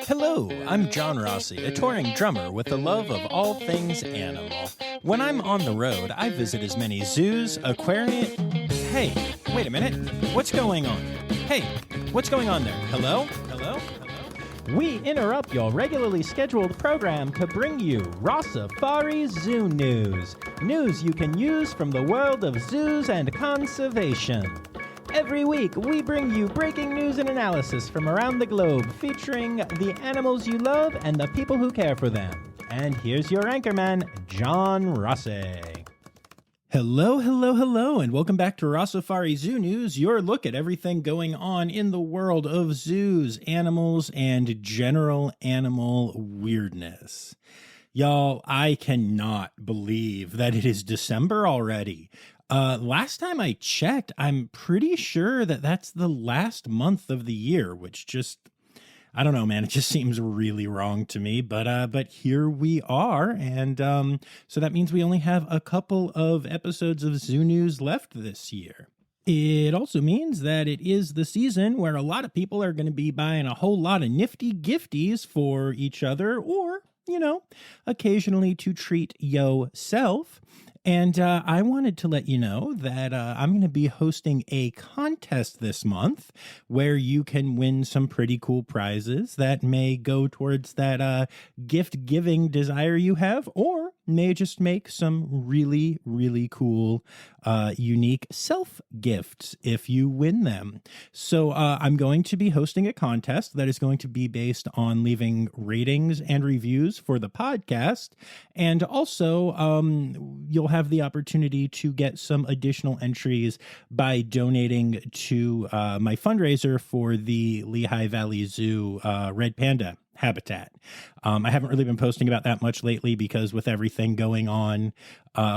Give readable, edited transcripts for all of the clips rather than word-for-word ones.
Hello, I'm John Rossi, a touring drummer with a love of all things animal. When I'm on the road, I visit as many zoos, aquariums... Hey, wait a minute. What's going on? Hey, what's going on there? Hello? Hello? Hello? We interrupt your regularly scheduled program to bring you Rossifari Zoo news. News you can use from the world of zoos and conservation. Every week, we bring you breaking news and analysis from around the globe, featuring the animals you love and the people who care for them. And here's your anchorman, John Rossi. Hello, hello, hello, and welcome back to Rossifari Zoo News, your look at everything going on in the world of zoos, animals, and general animal weirdness. Y'all, I cannot believe that it is December already. Last time I checked, I'm pretty sure that that's the last month of the year, which just, I don't know, man, it just seems really wrong to me, but here we are. And, so that means we only have a couple of episodes of Zoo News left this year. It also means that it is the season where a lot of people are going to be buying a whole lot of nifty gifties for each other, or, you know, occasionally to treat yourself. And I wanted to let you know that I'm going to be hosting a contest this month where you can win some pretty cool prizes that may go towards that gift-giving desire you have, or may just make some really, really cool, unique self-gifts if you win them. So I'm going to be hosting a contest that is going to be based on leaving ratings and reviews for the podcast. And also, you'll have the opportunity to get some additional entries by donating to my fundraiser for the Lehigh Valley Zoo red panda habitat. I haven't really been posting about that much lately because with everything going on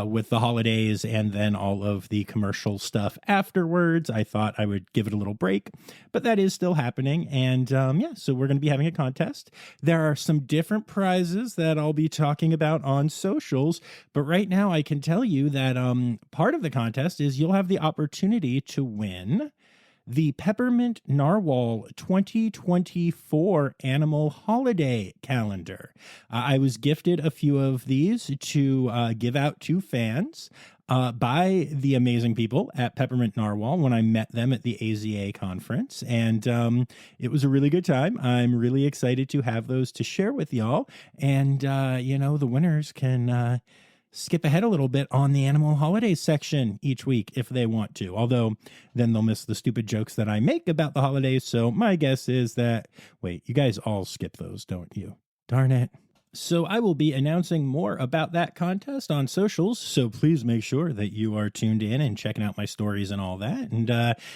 with the holidays and then all of the commercial stuff afterwards, I thought I would give it a little break, but that is still happening. And yeah, so we're going to be having a contest. There are some different prizes that I'll be talking about on socials, but right now I can tell you that part of the contest is you'll have the opportunity to win the Peppermint Narwhal 2024 Animal Holiday Calendar. I was gifted a few of these to give out to fans by the amazing people at Peppermint Narwhal when I met them at the AZA conference. And it was a really good time. I'm really excited to have those to share with y'all. And, you know, the winners can skip ahead a little bit on the animal holidays section each week if they want to, although then they'll miss the stupid jokes that I make about the holidays. So my guess is that, wait, you guys all skip those, don't you? Darn it. So I will be announcing more about that contest on socials, so please make sure that you are tuned in and checking out my stories and all that. And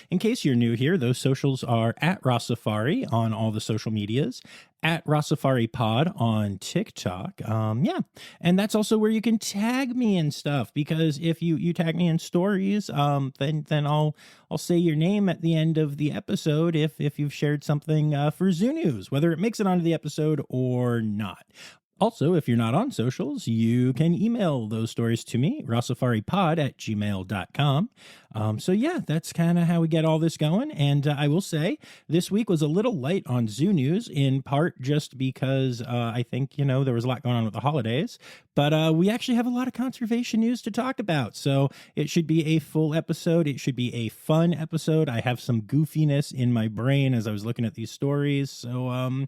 in case you're new here, those socials are at Rossifari on all the social medias, at Rossifari Pod on TikTok. Yeah, and that's also where you can tag me and stuff, because if you tag me in stories, then I'll say your name at the end of the episode if you've shared something for Zoo News, whether it makes it onto the episode or not. Also, if you're not on socials, you can email those stories to me, rossifaripod@gmail.com. So yeah, that's kind of how we get all this going. And I will say this week was a little light on Zoo News, in part just because I think, you know, there was a lot going on with the holidays. But we actually have a lot of conservation news to talk about. So it should be a full episode. It should be a fun episode. I have some goofiness in my brain as I was looking at these stories. So,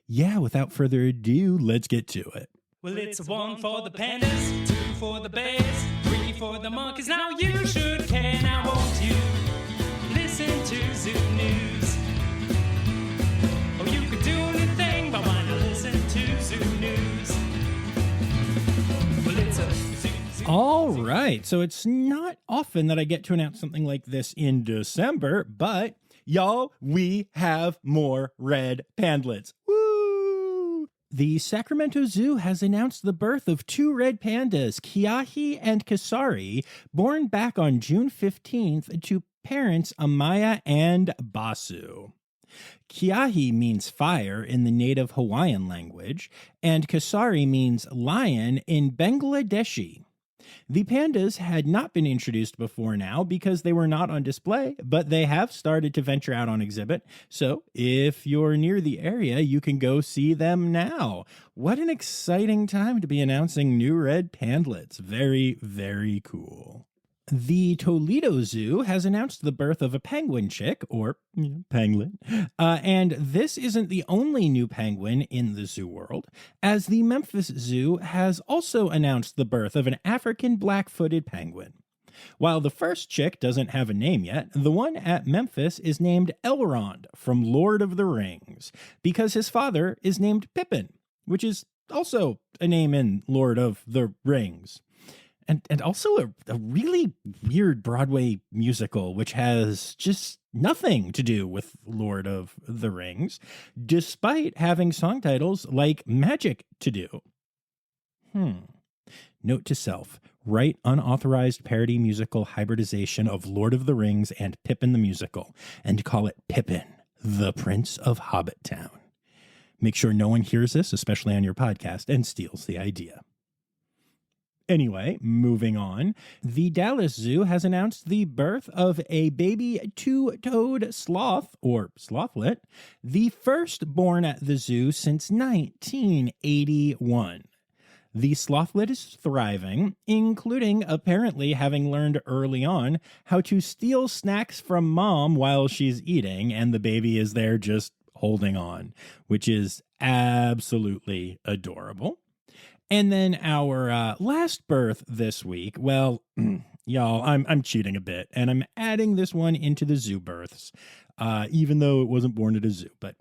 yeah, without further ado, let's get to it. Well, it's 1 for the pandas, 2 for the bears, 3 for the monkeys. Now you should care. Now won't you listen to Zoo News? Or you could do anything but want to listen to Zoo News. Well, it's a Zoo. All right, so it's not often that I get to announce something like this in December, but y'all, we have more red pandlets. Woo! The Sacramento Zoo has announced the birth of 2 red pandas, Kiahi and Kasari, born back on June 15th to parents Amaya and Basu. Kiahi means fire in the native Hawaiian language, and Kasari means lion in Bangladeshi. The pandas had not been introduced before now because they were not on display, but they have started to venture out on exhibit. So if you're near the area, you can go see them now. What an exciting time to be announcing new red pandlets. Very, very cool. The Toledo Zoo has announced the birth of a penguin chick, or pangolin, and this isn't the only new penguin in the zoo world, as the Memphis Zoo has also announced the birth of an African black-footed penguin. While the first chick doesn't have a name yet, the one at Memphis is named Elrond from Lord of the Rings, because his father is named Pippin, which is also a name in Lord of the Rings. And also a really weird Broadway musical, which has just nothing to do with Lord of the Rings, despite having song titles like Magic to do. Note to self, write unauthorized parody musical hybridization of Lord of the Rings and Pippin the Musical, and call it Pippin, the Prince of Hobbit Town. Make sure no one hears this, especially on your podcast, and steals the idea. Anyway, moving on, the Dallas Zoo has announced the birth of a baby two-toed sloth, or slothlet, the first born at the zoo since 1981. The slothlet is thriving, including apparently having learned early on how to steal snacks from mom while she's eating, and the baby is there just holding on, which is absolutely adorable. And then our last birth this week, well, y'all, I'm cheating a bit, and I'm adding this one into the zoo births, even though it wasn't born at a zoo, but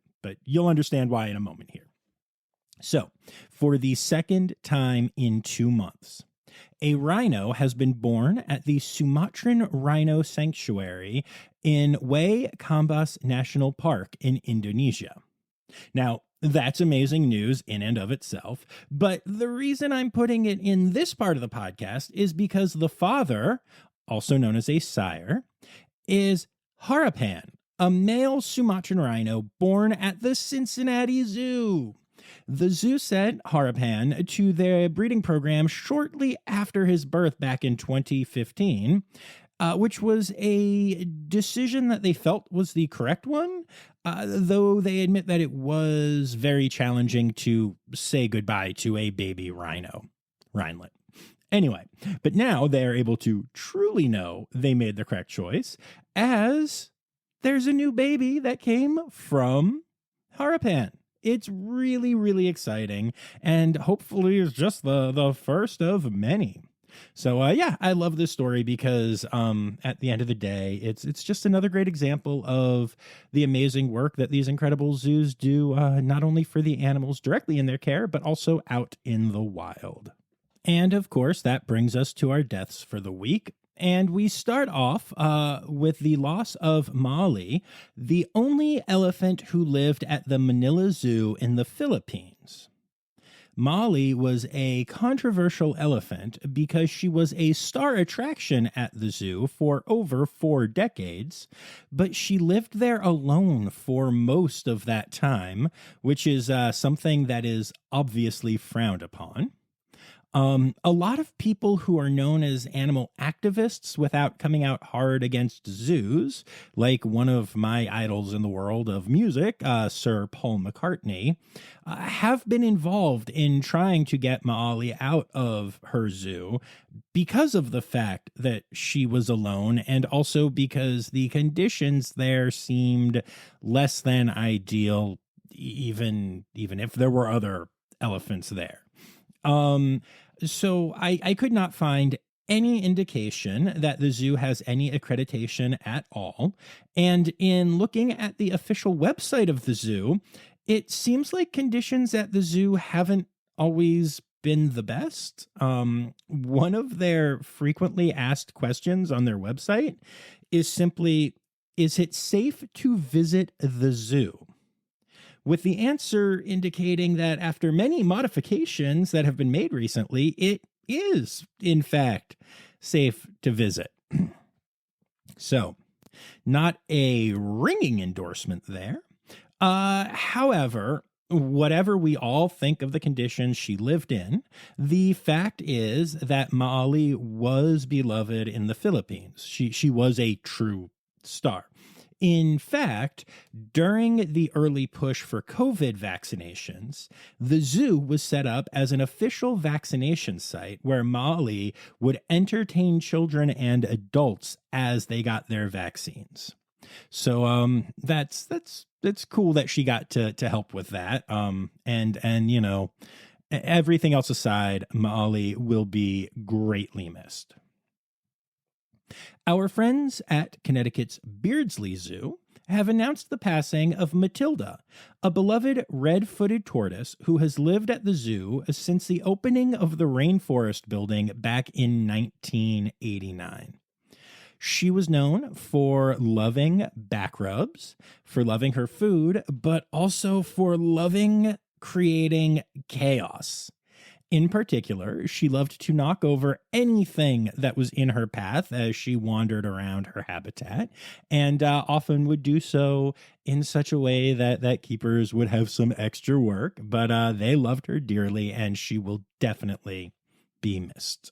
you'll understand why in a moment here. So, for the second time in 2 months, a rhino has been born at the Sumatran Rhino Sanctuary in Way Kambas National Park in Indonesia. Now, that's amazing news in and of itself, but the reason I'm putting it in this part of the podcast is because the father, also known as a sire, is Harapan, a male Sumatran rhino born at the Cincinnati Zoo. The zoo sent Harapan to their breeding program shortly after his birth back in 2015, which was a decision that they felt was the correct one, though they admit that it was very challenging to say goodbye to a baby rhinelet. Anyway, but now they are able to truly know they made the correct choice, as there's a new baby that came from Harapan. It's really, really exciting, and hopefully it's just the first of many. So, I love this story because at the end of the day, it's just another great example of the amazing work that these incredible zoos do, not only for the animals directly in their care, but also out in the wild. And, of course, that brings us to our deaths for the week. And we start off with the loss of Molly, the only elephant who lived at the Manila Zoo in the Philippines. Molly was a controversial elephant because she was a star attraction at the zoo for over 4 decades, but she lived there alone for most of that time, which is something that is obviously frowned upon. A lot of people who are known as animal activists without coming out hard against zoos, like one of my idols in the world of music, Sir Paul McCartney, have been involved in trying to get Molly out of her zoo because of the fact that she was alone, and also because the conditions there seemed less than ideal, even if there were other elephants there. So I could not find any indication that the zoo has any accreditation at all. And in looking at the official website of the zoo, it seems like conditions at the zoo haven't always been the best. One of their frequently asked questions on their website is simply, is it safe to visit the zoo? With the answer indicating that after many modifications that have been made recently, it is, in fact, safe to visit. So, not a ringing endorsement there. However, whatever we all think of the conditions she lived in, the fact is that Maali was beloved in the Philippines. She was a true star. In fact, during the early push for COVID vaccinations, the zoo was set up as an official vaccination site where Maali would entertain children and adults as they got their vaccines. So that's cool that she got to help with that. And you know, everything else aside, Maali will be greatly missed. Our friends at Connecticut's Beardsley Zoo have announced the passing of Matilda, a beloved red-footed tortoise who has lived at the zoo since the opening of the Rainforest building back in 1989. She was known for loving back rubs, for loving her food, but also for loving creating chaos. In particular, she loved to knock over anything that was in her path as she wandered around her habitat, and often would do so in such a way that keepers would have some extra work, but they loved her dearly, and she will definitely be missed.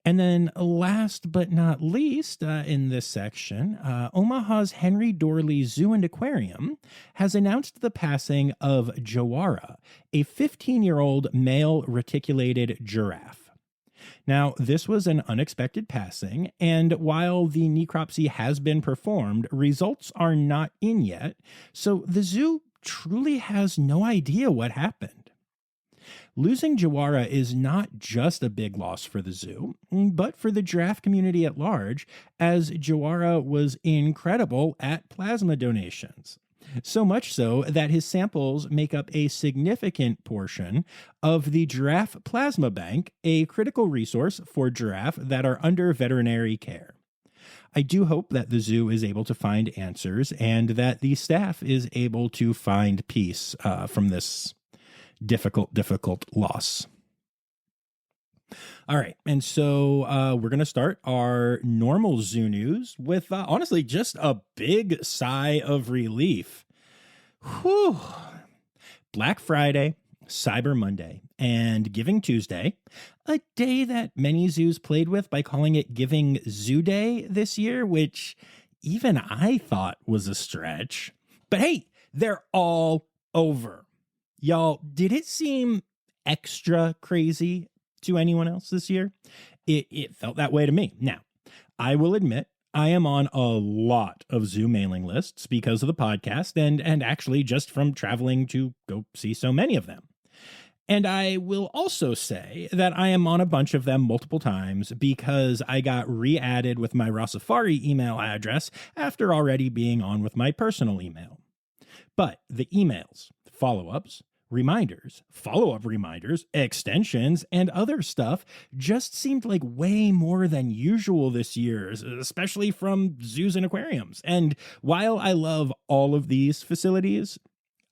And then last but not least in this section, Omaha's Henry Dorley Zoo and Aquarium has announced the passing of Jawara, a 15-year-old male reticulated giraffe. Now, this was an unexpected passing, and while the necropsy has been performed, results are not in yet, so the zoo truly has no idea what happened. Losing Jawara is not just a big loss for the zoo, but for the giraffe community at large, as Jawara was incredible at plasma donations. So much so that his samples make up a significant portion of the Giraffe Plasma Bank, a critical resource for giraffe that are under veterinary care. I do hope that the zoo is able to find answers and that the staff is able to find peace from this difficult loss. All right, and so we're going to start our normal zoo news with, honestly, just a big sigh of relief. Whew. Black Friday, Cyber Monday, and Giving Tuesday, a day that many zoos played with by calling it Giving Zoo Day this year, which even I thought was a stretch. But hey, they're all over. Y'all, did it seem extra crazy to anyone else this year? It felt that way to me. Now, I will admit, I am on a lot of zoo mailing lists because of the podcast and actually just from traveling to go see so many of them. And I will also say that I am on a bunch of them multiple times because I got re-added with my Rossifari email address after already being on with my personal email. But the emails, follow-ups, reminders, follow-up reminders, extensions, and other stuff just seemed like way more than usual this year, especially from zoos and aquariums. And while I love all of these facilities,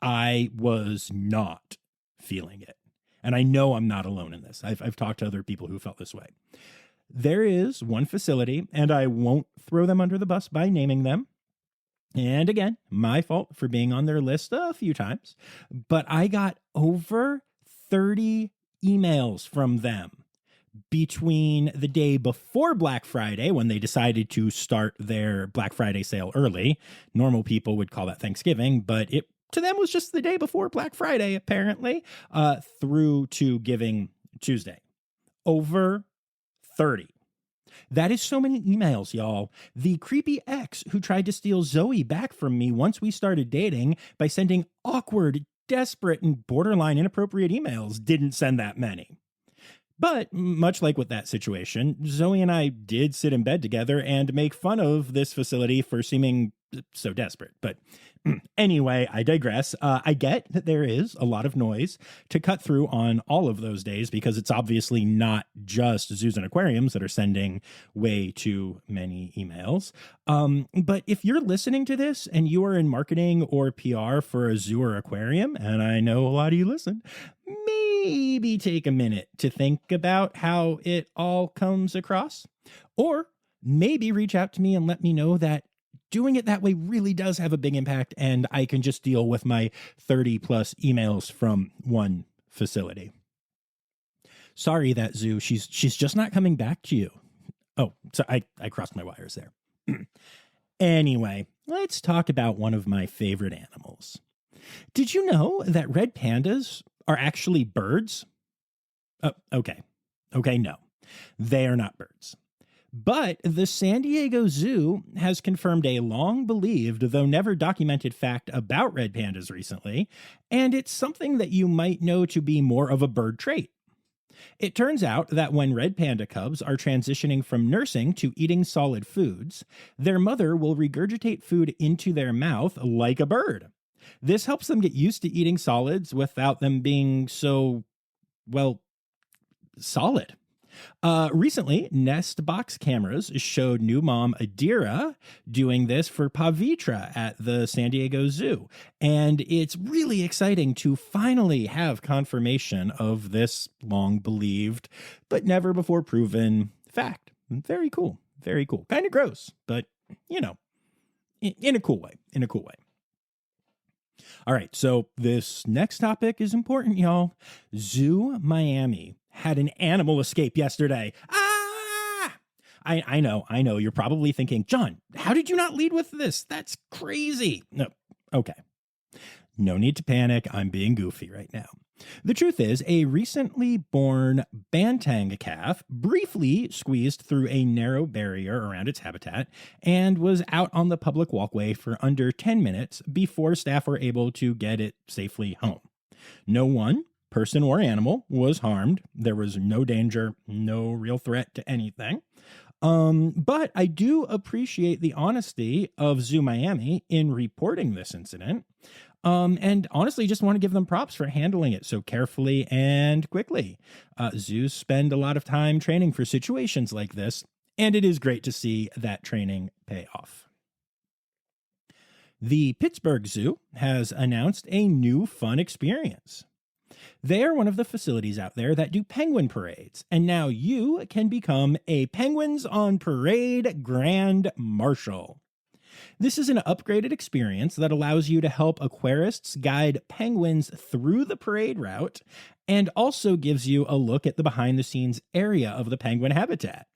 I was not feeling it. And I know I'm not alone in this. I've talked to other people who felt this way. There is one facility, and I won't throw them under the bus by naming them. And again, my fault for being on their list a few times, but I got over 30 emails from them between the day before Black Friday, when they decided to start their Black Friday sale early. Normal people would call that Thanksgiving, but it to them was just the day before Black Friday, apparently, through to Giving Tuesday. Over 30. That is so many emails, y'all. The creepy ex who tried to steal Zoe back from me once we started dating by sending awkward, desperate, and borderline inappropriate emails didn't send that many. But much like with that situation, Zoe and I did sit in bed together and make fun of this facility for seeming so desperate. But anyway, I digress. I get that there is a lot of noise to cut through on all of those days because it's obviously not just zoos and aquariums that are sending way too many emails. But if you're listening to this and you are in marketing or PR for a zoo or aquarium, and I know a lot of you listen, maybe take a minute to think about how it all comes across. Or maybe reach out to me and let me know that doing it that way really does have a big impact, and I can just deal with my 30 plus emails from one facility. Sorry, that zoo, she's just not coming back to you. Oh, so I crossed my wires there. Anyway, let's talk about one of my favorite animals. Did you know that red pandas are actually birds? Okay, no, they are not birds. But the San Diego Zoo has confirmed a long-believed, though never documented fact about red pandas recently, and it's something that you might know to be more of a bird trait. It turns out that when red panda cubs are transitioning from nursing to eating solid foods, their mother will regurgitate food into their mouth like a bird. This helps them get used to eating solids without them being so, well, solid. Recently, Nest Box cameras showed new mom Adira doing this for Pavitra at the San Diego Zoo. And it's really exciting to finally have confirmation of this long believed, but never before proven fact. Very cool. Very cool. Kind of gross, but you know, in a cool way. All right, so this next topic is important, y'all. Zoo Miami had an animal escape yesterday. I know. You're probably thinking, John, how did you not lead with this? That's crazy. No, okay. No need to panic. I'm being goofy right now. The truth is, a recently born bantang calf briefly squeezed through a narrow barrier around its habitat and was out on the public walkway for under 10 minutes before staff were able to get it safely home. No one, person or animal, was harmed. There was no danger, no real threat to anything. But I do appreciate the honesty of Zoo Miami in reporting this incident. And honestly, just want to give them props for handling it so carefully and quickly. Zoos spend a lot of time training for situations like this, and it is great to see that training pay off. The Pittsburgh Zoo has announced a new fun experience. They are one of the facilities out there that do penguin parades, and now you can become a Penguins on Parade Grand Marshal. This is an upgraded experience that allows you to help aquarists guide penguins through the parade route and also gives you a look at the behind-the-scenes area of the penguin habitat.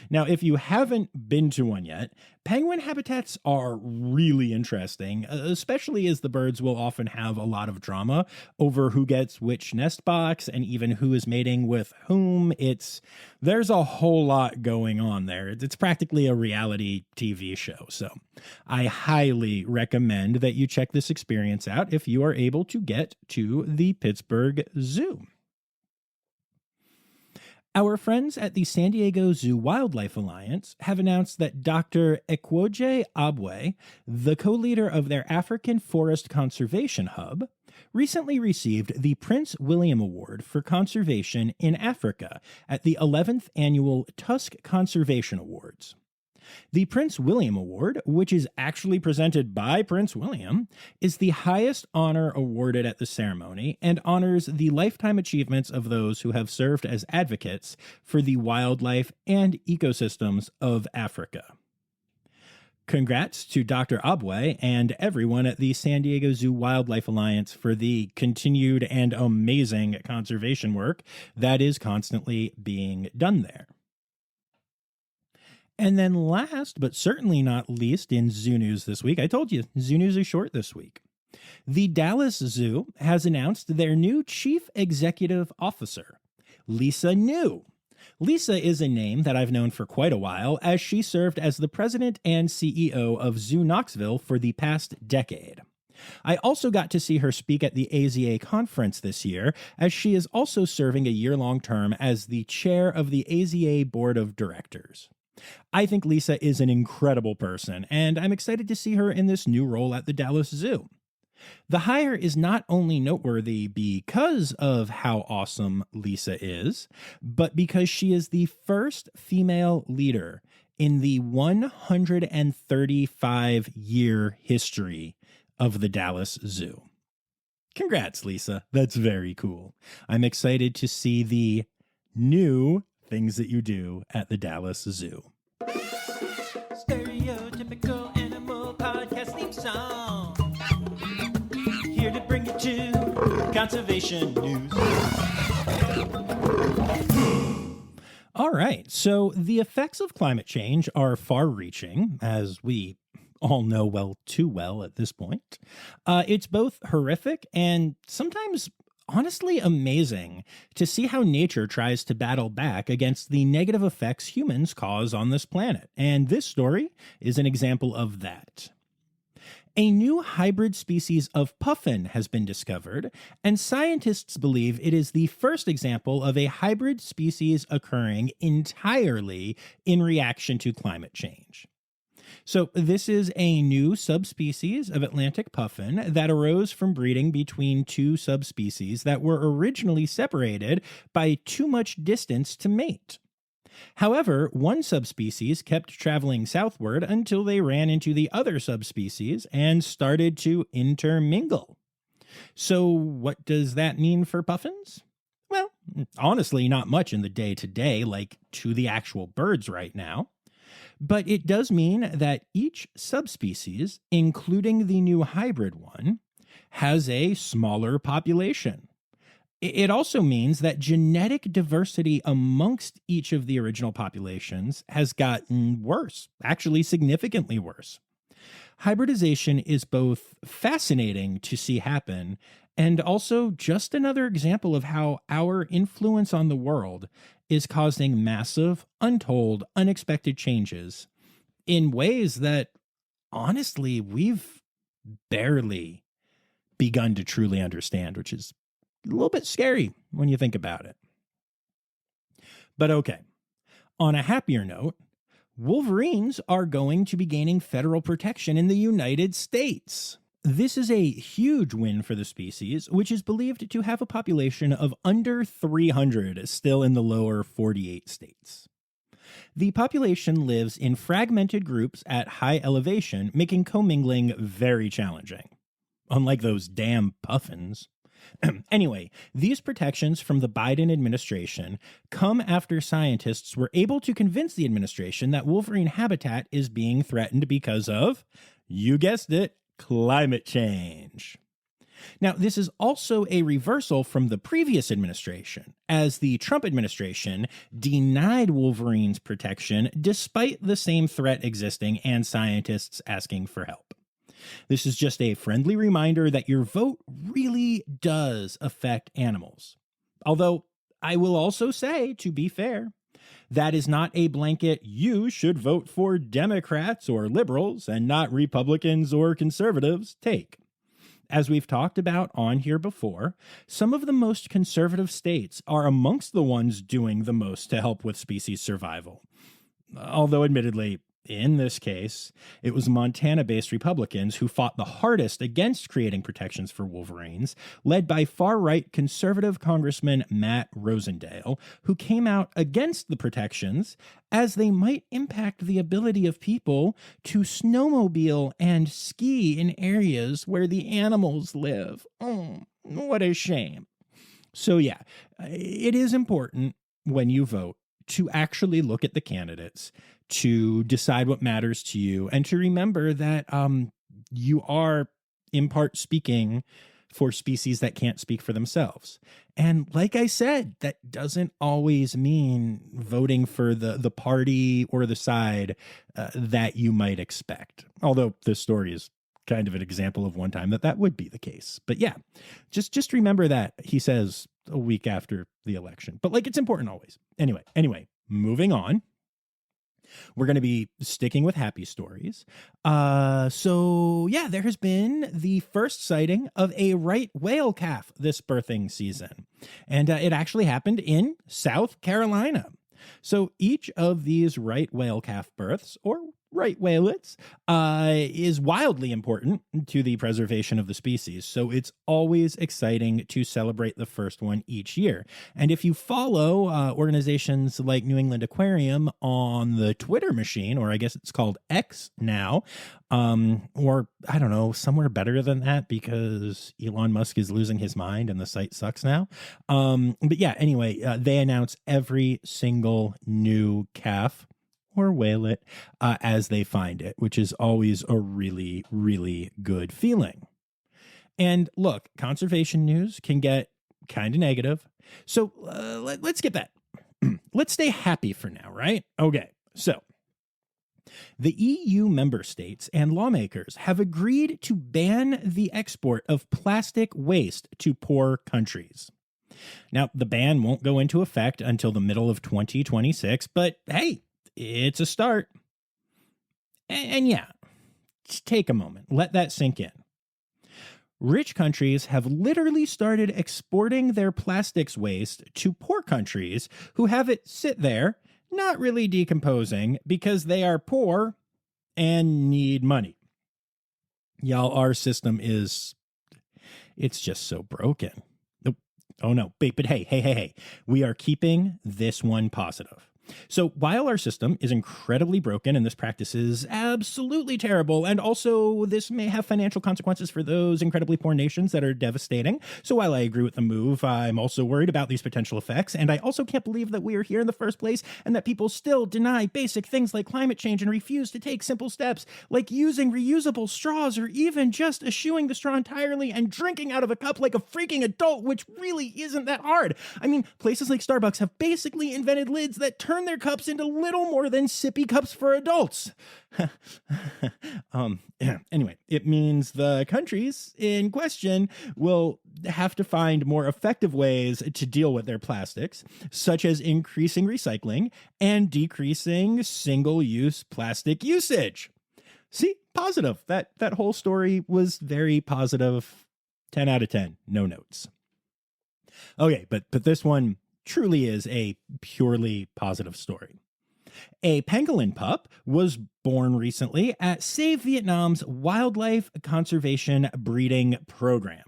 Now, if you haven't been to one yet, penguin habitats are really interesting, especially as the birds will often have a lot of drama over who gets which nest box and even who is mating with whom. There's a whole lot going on there. It's practically a reality TV show. So I highly recommend that you check this experience out if you are able to get to the Pittsburgh Zoo. Our friends at the San Diego Zoo Wildlife Alliance have announced that Dr. Ekwoje Abwe, the co-leader of their African Forest Conservation Hub, recently received the Prince William Award for Conservation in Africa at the 11th Annual Tusk Conservation Awards. The Prince William Award, which is actually presented by Prince William, is the highest honor awarded at the ceremony and honors the lifetime achievements of those who have served as advocates for the wildlife and ecosystems of Africa. Congrats to Dr. Abwe and everyone at the San Diego Zoo Wildlife Alliance for the continued and amazing conservation work that is constantly being done there. And then last, but certainly not least in Zoo News this week, I told you, Zoo News is short this week. The Dallas Zoo has announced their new Chief Executive Officer, Lisa New. Lisa is a name that I've known for quite a while, as she served as the president and CEO of Zoo Knoxville for the past decade. I also got to see her speak at the AZA conference this year, as she is also serving a year-long term as the chair of the AZA Board of Directors. I think Lisa is an incredible person, and I'm excited to see her in this new role at the Dallas Zoo. The hire is not only noteworthy because of how awesome Lisa is, but because she is the first female leader in the 135-year history of the Dallas Zoo. Congrats, Lisa. That's very cool. I'm excited to see the new things that you do at the Dallas Zoo. Stereotypical animal Conservation news. All right, so the effects of climate change are far-reaching, as we all know well too well at this point. It's both horrific and sometimes honestly amazing to see how nature tries to battle back against the negative effects humans cause on this planet. And this story is an example of that. A new hybrid species of puffin has been discovered, and scientists believe it is the first example of a hybrid species occurring entirely in reaction to climate change. So this is a new subspecies of Atlantic puffin that arose from breeding between two subspecies that were originally separated by too much distance to mate. However, one subspecies kept traveling southward until they ran into the other subspecies and started to intermingle. So what does that mean for puffins? Well, honestly, not much in the day-to-day, like to the actual birds right now. But it does mean that each subspecies, including the new hybrid one, has a smaller population. It also means that genetic diversity amongst each of the original populations has gotten worse, actually significantly worse. Hybridization is both fascinating to see happen and also just another example of how our influence on the world is causing massive, untold, unexpected changes in ways that, honestly, we've barely begun to truly understand, which is a little bit scary when you think about it. But okay, on a happier note, wolverines are going to be gaining federal protection in the United States. This is a huge win for the species, which is believed to have a population of under 300 still in the lower 48 states. The population lives in fragmented groups at high elevation, making commingling very challenging. Unlike those damn puffins. Anyway, these protections from the Biden administration come after scientists were able to convince the administration that wolverine habitat is being threatened because of, you guessed it, climate change. Now, this is also a reversal from the previous administration, as the Trump administration denied wolverines protection despite the same threat existing and scientists asking for help. This is just a friendly reminder that your vote really does affect animals. Although, I will also say, to be fair, that is not a blanket you should vote for Democrats or liberals and not Republicans or conservatives take. As we've talked about on here before, some of the most conservative states are amongst the ones doing the most to help with species survival. Although admittedly, in this case, it was Montana-based Republicans who fought the hardest against creating protections for wolverines, led by far-right conservative Congressman Matt Rosendale, who came out against the protections as they might impact the ability of people to snowmobile and ski in areas where the animals live. Oh, what a shame. So yeah, it is important when you vote to actually look at the candidates, to decide what matters to you, and to remember that you are, in part, speaking for species that can't speak for themselves. And like I said, that doesn't always mean voting for the party or the side that you might expect. Although this story is kind of an example of one time that would be the case. But yeah, just remember that, he says a week after the election. But like, it's important always. Anyway, moving on. We're going to be sticking with happy stories. So yeah, there has been the first sighting of a right whale calf this birthing season. And it actually happened in South Carolina. So each of these right whale calf births, or right whalets, is wildly important to the preservation of the species. So it's always exciting to celebrate the first one each year. And if you follow organizations like New England Aquarium on the Twitter machine, or I guess it's called X now, or I don't know, somewhere better than that because Elon Musk is losing his mind and the site sucks now. But yeah, anyway, they announce every single new calf or whalet as they find it, which is always a really, really good feeling. And look, conservation news can get kind of negative. So let's get that. Let's stay happy for now, right? Okay, so the EU member states and lawmakers have agreed to ban the export of plastic waste to poor countries. Now, the ban won't go into effect until the middle of 2026, but hey, it's a start. And yeah, just take a moment, let that sink in. Rich countries have literally started exporting their plastics waste to poor countries who have it sit there, not really decomposing because they are poor and need money. Y'all, our system it's just so broken. Oh no, but hey. We are keeping this one positive. So while our system is incredibly broken and this practice is absolutely terrible, and also this may have financial consequences for those incredibly poor nations that are devastating. So while I agree with the move, I'm also worried about these potential effects. And I also can't believe that we are here in the first place and that people still deny basic things like climate change and refuse to take simple steps like using reusable straws or even just eschewing the straw entirely and drinking out of a cup like a freaking adult, which really isn't that hard. I mean, places like Starbucks have basically invented lids that turn their cups into little more than sippy cups for adults. Anyway, it means the countries in question will have to find more effective ways to deal with their plastics, such as increasing recycling and decreasing single-use plastic usage. See, positive. That whole story was very positive. 10 out of 10. No notes. Okay, but this one truly is a purely positive story. A pangolin pup was born recently at Save Vietnam's Wildlife Conservation Breeding Program.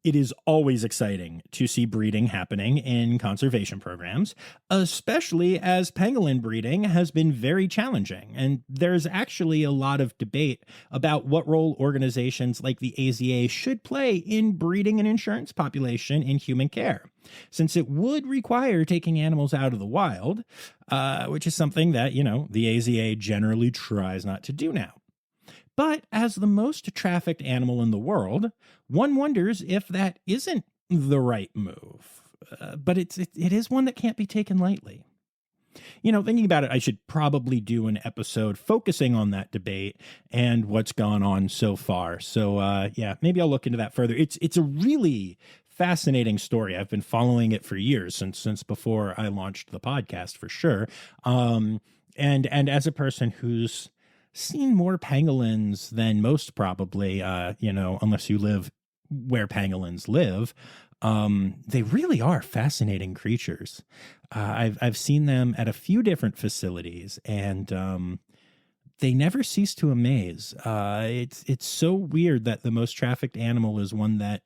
It is always exciting to see breeding happening in conservation programs, especially as pangolin breeding has been very challenging. And there's actually a lot of debate about what role organizations like the AZA should play in breeding an insurance population in human care, since it would require taking animals out of the wild, which is something that, the AZA generally tries not to do now. But as the most trafficked animal in the world, one wonders if that isn't the right move. But it is one that can't be taken lightly. Thinking about it, I should probably do an episode focusing on that debate and what's gone on so far. So, maybe I'll look into that further. It's a really fascinating story. I've been following it for years, since before I launched the podcast, for sure. And as a person who's seen more pangolins than most probably, unless you live where pangolins live. They really are fascinating creatures. I've seen them at a few different facilities, and they never cease to amaze. It's so weird that the most trafficked animal is one that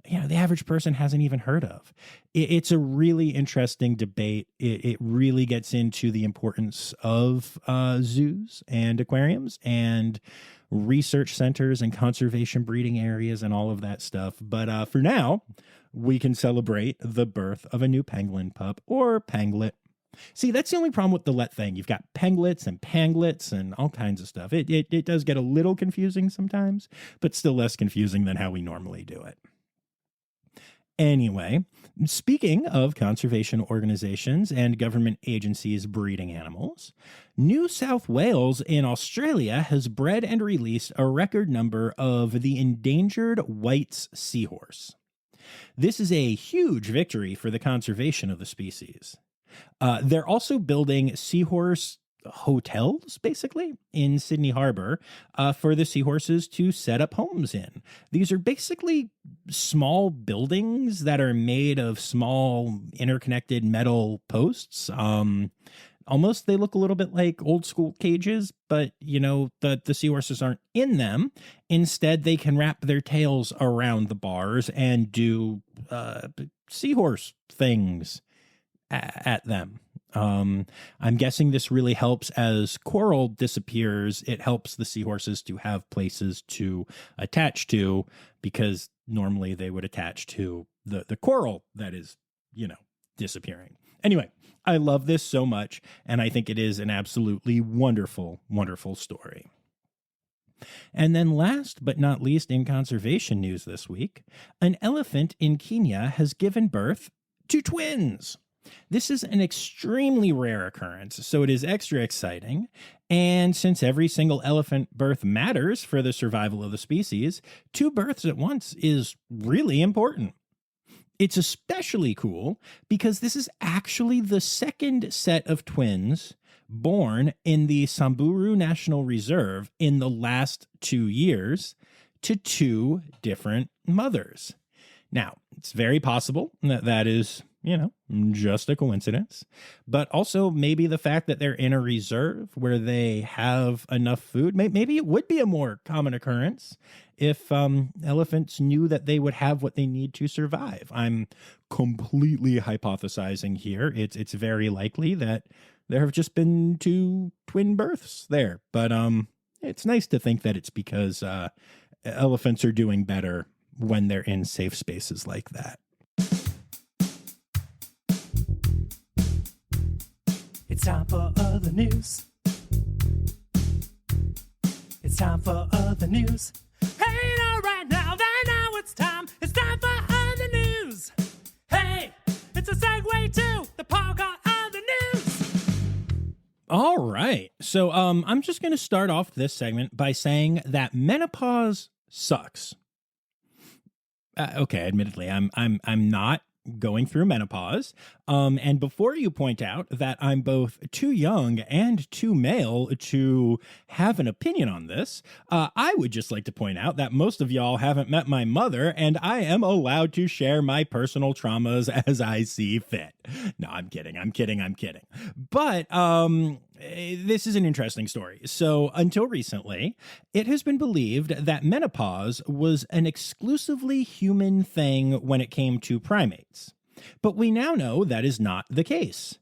the average person hasn't even heard of. It's a really interesting debate. It really gets into the importance of zoos and aquariums and research centers and conservation breeding areas and all of that stuff. But for now, we can celebrate the birth of a new pangolin pup, or panglet. See, that's the only problem with the let thing. You've got panglets and panglets and all kinds of stuff. It does get a little confusing sometimes, but still less confusing than how we normally do it. Anyway, speaking of conservation organizations and government agencies breeding animals, New South Wales in Australia has bred and released a record number of the endangered White's seahorse. This is a huge victory for the conservation of the species. They're also building seahorse hotels, basically, in Sydney Harbor for the seahorses to set up homes in. These are basically small buildings that are made of small interconnected metal posts. Almost they look a little bit like old school cages, but the seahorses aren't in them. Instead, they can wrap their tails around the bars and do seahorse things at them. I'm guessing this really helps as coral disappears. It helps the seahorses to have places to attach to, because normally they would attach to the coral that is, disappearing. Anyway, I love this so much, and I think it is an absolutely wonderful, wonderful story. And then last but not least in conservation news this week, an elephant in Kenya has given birth to twins. This is an extremely rare occurrence, so it is extra exciting. And since every single elephant birth matters for the survival of the species, 2 births at once is really important. It's especially cool because this is actually the second set of twins born in the Samburu National Reserve in the last 2 years to 2 different mothers. Now, it's very possible that that is, just a coincidence, but also maybe the fact that they're in a reserve where they have enough food. Maybe it would be a more common occurrence if elephants knew that they would have what they need to survive. I'm completely hypothesizing here. It's very likely that there have just been 2 twin births there, but it's nice to think that it's because elephants are doing better when they're in safe spaces like that. It's time for other news. It's time for other news. Hey, right now it's time. It's time for other news. Hey, it's a segue to the part called other news. All right. So I'm just going to start off this segment by saying that menopause sucks. Okay, admittedly, I'm not going through menopause. And before you point out that I'm both too young and too male to have an opinion on this, I would just like to point out that most of y'all haven't met my mother, and I am allowed to share my personal traumas as I see fit. No, I'm kidding. But this is an interesting story. So until recently, it has been believed that menopause was an exclusively human thing when it came to primates. But we now know that is not the case.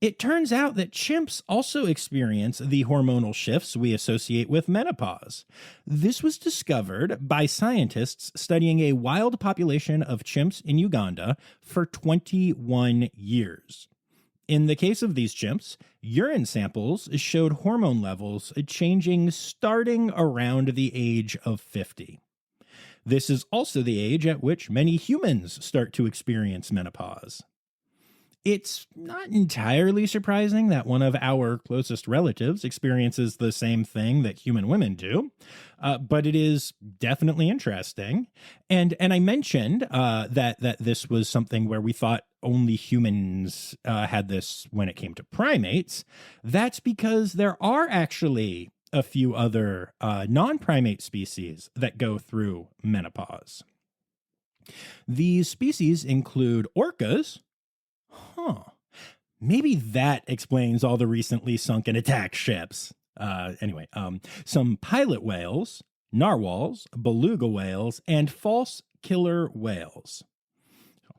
It turns out that chimps also experience the hormonal shifts we associate with menopause. This was discovered by scientists studying a wild population of chimps in Uganda for 21 years. In the case of these chimps, urine samples showed hormone levels changing starting around the age of 50. This is also the age at which many humans start to experience menopause. It's not entirely surprising that one of our closest relatives experiences the same thing that human women do, but it is definitely interesting. And I mentioned that this was something where we thought only humans had this when it came to primates. That's because there are actually a few other non-primate species that go through menopause. These species include orcas. Maybe that explains all the recently sunken attack ships. Some pilot whales, narwhals, beluga whales, and false killer whales.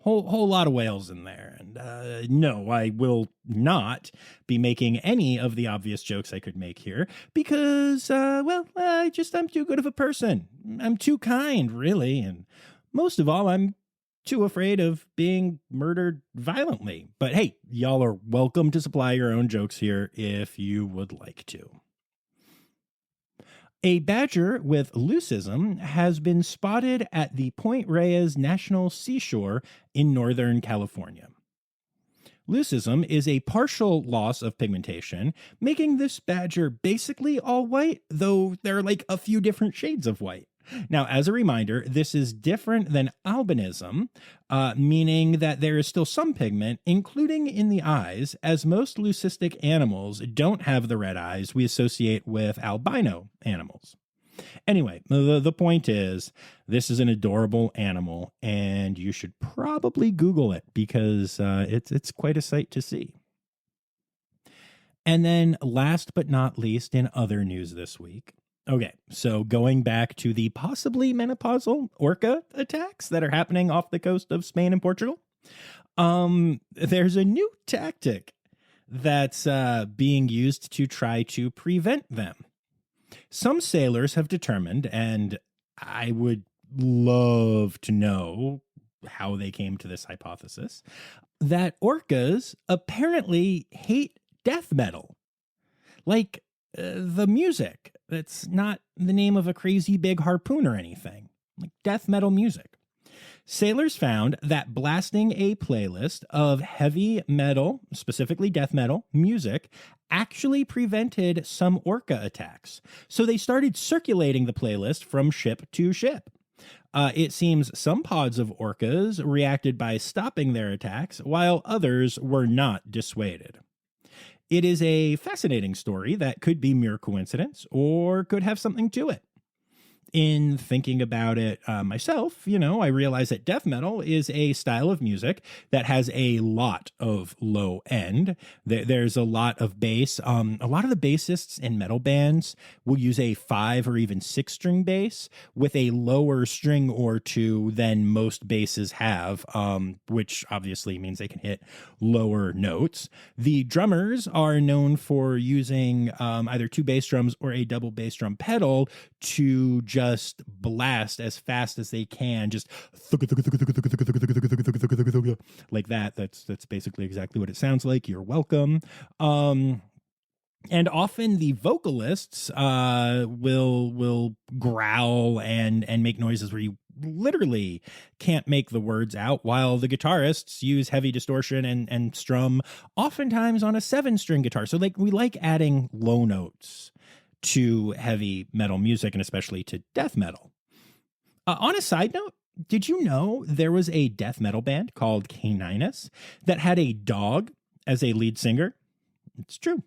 Whole lot of whales in there. And no, I will not be making any of the obvious jokes I could make here because, I'm too good of a person. I'm too kind, really. And most of all, I'm too afraid of being murdered violently. But hey, y'all are welcome to supply your own jokes here if you would like to. A badger with leucism has been spotted at the Point Reyes National Seashore in Northern California. Leucism is a partial loss of pigmentation, making this badger basically all white, though there are like a few different shades of white. Now, as a reminder, this is different than albinism, meaning that there is still some pigment, including in the eyes, as most leucistic animals don't have the red eyes we associate with albino animals. Anyway, the point is, this is an adorable animal, and you should probably Google it because it's quite a sight to see. And then last but not least, in other news this week, okay, so going back to the possibly menopausal orca attacks that are happening off the coast of Spain and Portugal, there's a new tactic that's being used to try to prevent them. Some sailors have determined, and I would love to know how they came to this hypothesis, that orcas apparently hate death metal. Like, The music. That's not the name of a crazy big harpoon or anything. Like death metal music. Sailors found that blasting a playlist of heavy metal, specifically death metal, music actually prevented some orca attacks. So they started circulating the playlist from ship to ship. It seems some pods of orcas reacted by stopping their attacks, while others were not dissuaded. It is a fascinating story that could be mere coincidence or could have something to it. In thinking about it myself, I realize that death metal is a style of music that has a lot of low end. There's a lot of bass. A lot of the bassists in metal bands will use a 5 or even 6 string bass with a lower string or two than most basses have, which obviously means they can hit lower notes. The drummers are known for using either 2 bass drums or a double bass drum pedal to just blast as fast as they can, just like that. That's basically exactly what it sounds like. You're welcome. And often the vocalists will growl and make noises where you literally can't make the words out, while the guitarists use heavy distortion and strum, oftentimes on a 7-string guitar. So we like adding low notes to heavy metal music, and especially to death metal. On a side note, did you know there was a death metal band called Caninus that had a dog as a lead singer? It's true.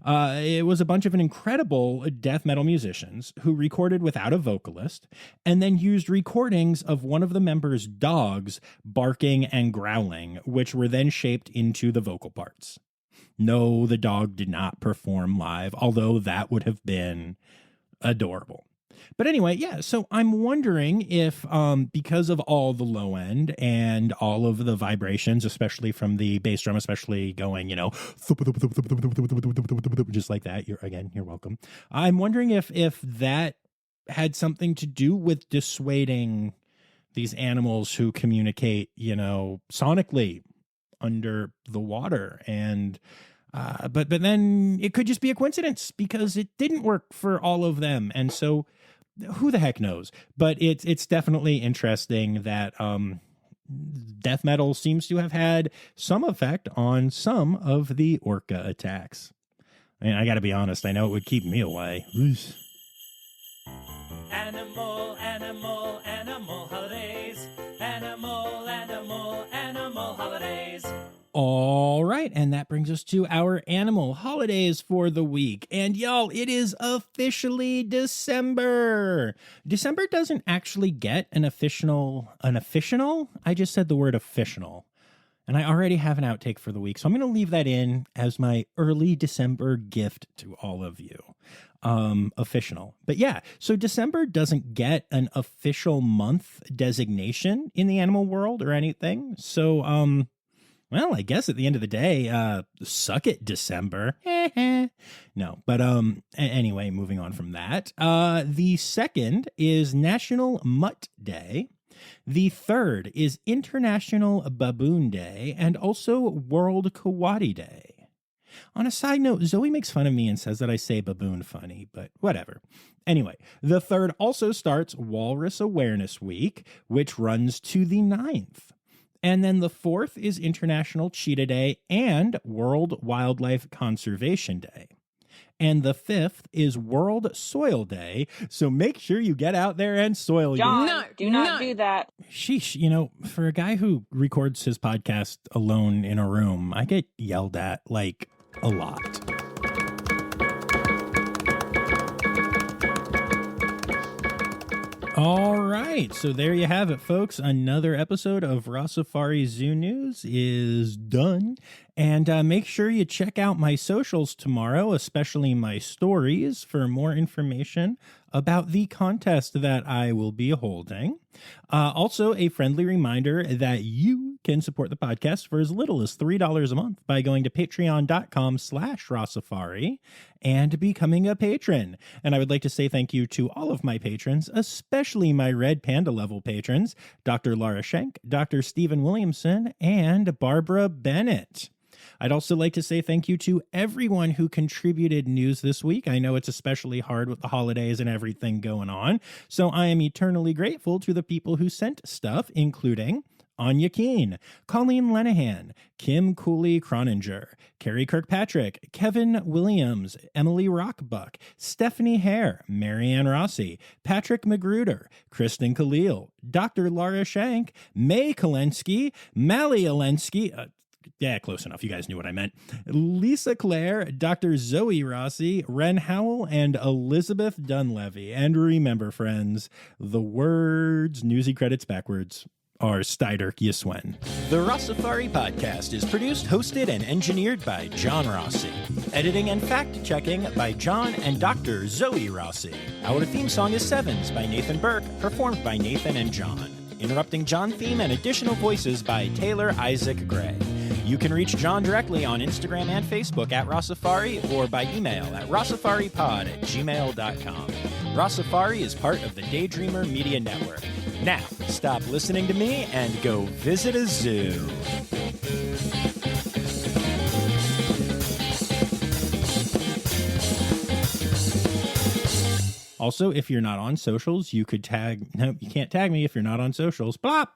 It was a bunch of incredible death metal musicians who recorded without a vocalist and then used recordings of one of the members' dogs barking and growling, which were then shaped into the vocal parts. No, the dog did not perform live, although that would have been adorable. But anyway, yeah, so I'm wondering if because of all the low end and all of the vibrations, especially from the bass drum, especially going, just like that, you're welcome. I'm wondering if that had something to do with dissuading these animals who communicate, sonically under the water. And but then it could just be a coincidence because it didn't work for all of them. And so who the heck knows? But it's definitely interesting that death metal seems to have had some effect on some of the orca attacks. I mean, I got to be honest, I know it would keep me away. Animal, animal, animal holidays. Animal, animal, animal holidays. All right, and that brings us to our animal holidays for the week. And y'all, it is officially December. December doesn't actually get an official? I just said the word official. And I already have an outtake for the week, so I'm going to leave that in as my early December gift to all of you. Official. But yeah, so December doesn't get an official month designation in the animal world or anything. So, well, I guess at the end of the day, suck it, December. No, but anyway, moving on from that. The second is National Mutt Day. The third is International Baboon Day and also World Coati Day. On a side note, Zoe makes fun of me and says that I say baboon funny, but whatever. Anyway, the third also starts Walrus Awareness Week, which runs to the 9th. And then the fourth is International Cheetah Day and World Wildlife Conservation Day. And the fifth is World Soil Day. So make sure you get out there and soil John, your... do not do that. Sheesh, for a guy who records his podcast alone in a room, I get yelled at like a lot. All right, so there you have it, folks. Another episode of Rossifari Zoo News is done. And make sure you check out my socials tomorrow, especially my stories, for more information about the contest that I will be holding. Also, a friendly reminder that you can support the podcast for as little as $3 a month by going to patreon.com/Rossifari and becoming a patron. And I would like to say thank you to all of my patrons, especially my Red Panda level patrons, Dr. Laura Schenk, Dr. Stephen Williamson, and Barbara Bennett. I'd also like to say thank you to everyone who contributed news this week. I know it's especially hard with the holidays and everything going on, so I am eternally grateful to the people who sent stuff, including Anya Keene, Colleen Lenahan, Kim Cooley-Croninger, Carrie Kirkpatrick, Kevin Williams, Emily Rockbuck, Stephanie Hare, Marianne Rossi, Patrick Magruder, Kristen Khalil, Dr. Laura Shank, May Kolensky, Mally Olensky, yeah, close enough. You guys knew what I meant. Lisa Clare, Dr. Zoe Rossi, Ren Howell, and Elizabeth Dunlevy. And remember, friends, the words newsy credits backwards are Steiderk Yiswen. The Rossifari podcast is produced, hosted, and engineered by John Rossi. Editing and fact-checking by John and Dr. Zoe Rossi. Our theme song is Sevens by Nathan Burke, performed by Nathan and John. Interrupting John theme and additional voices by Taylor Isaac Gray. You can reach John directly on Instagram and Facebook at Rossifari or by email at rossifaripod@gmail.com. Rossifari is part of the Daydreamer Media Network. Now, stop listening to me and go visit a zoo. Also, if you're not on socials, you could tag... No, you can't tag me if you're not on socials. Blop!